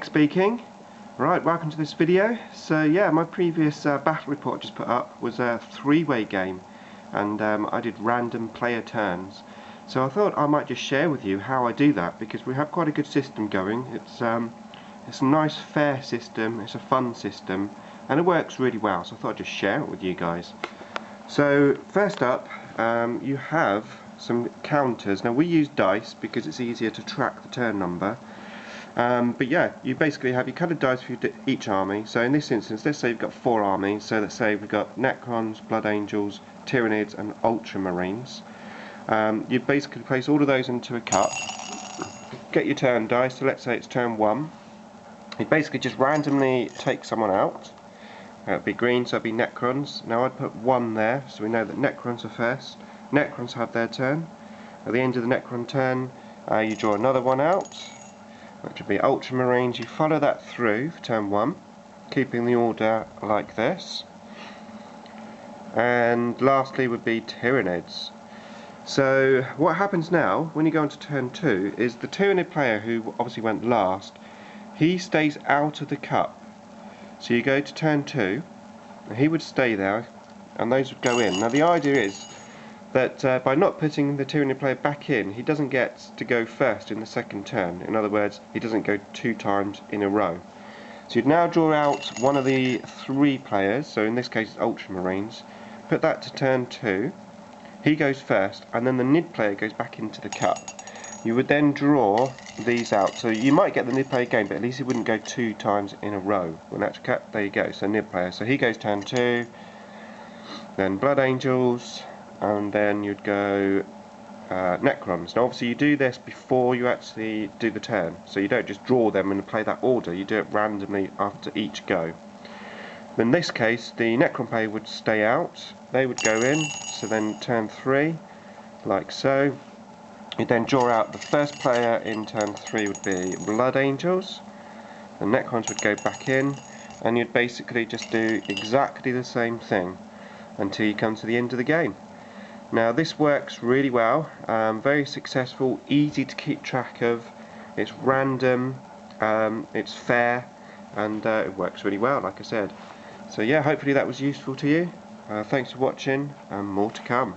speaking. Right, welcome to this video. So yeah, my previous battle report I just put up was a three-way game, and I did random player turns. So I thought I might just share with you how I do that, because we have quite a good system going. It's a nice, fair system. It's a fun system, and it works really well. So I thought I'd just share it with you guys. So first up, you have some counters. Now we use dice because it's easier to track the turn number. But yeah, you basically have your coloured dice for each army. So in this instance, let's say you've got 4 armies. So let's say we've got Necrons, Blood Angels, Tyranids and Ultramarines. You basically place all of those into a cup. Get your turn dice, so let's say it's turn 1. You basically just randomly take someone out. It'd be green, so it'd be Necrons. Now I'd put 1 there, so we know that Necrons are first. Necrons have their turn. At the end of the Necron turn, you draw another one out, which would be Ultramarines. You follow that through for turn 1, keeping the order like this. And lastly would be Tyranids. So what happens now, when you go into turn 2, is the Tyranid player, who obviously went last, he stays out of the cup. So you go to turn 2, and he would stay there, and those would go in. Now the idea is that by not putting the Tyranid player back in, he doesn't get to go first in the second turn. In other words, he doesn't go 2 times in a row. So you'd now draw out one of the 3 players, so in this case it's Ultramarines, put that to turn 2, he goes first, and then the Nid player goes back into the cup. You would then draw these out, so you might get the Nid player again, but at least he wouldn't go 2 times in a row. Well, actual cut, there you go, so Nid player, so he goes turn 2, then Blood Angels, and then you'd go Necrons. Now obviously you do this before you actually do the turn, so you don't just draw them and play that order, you do it randomly after each go. In this case the Necron player would stay out, they would go in, so then turn 3, like so. You'd then draw out the first player in turn 3 would be Blood Angels, the Necrons would go back in, and you'd basically just do exactly the same thing until you come to the end of the game. Now this works really well, very successful, easy to keep track of, it's random, it's fair, and it works really well, like I said. So yeah, hopefully that was useful to you. Thanks for watching, and more to come.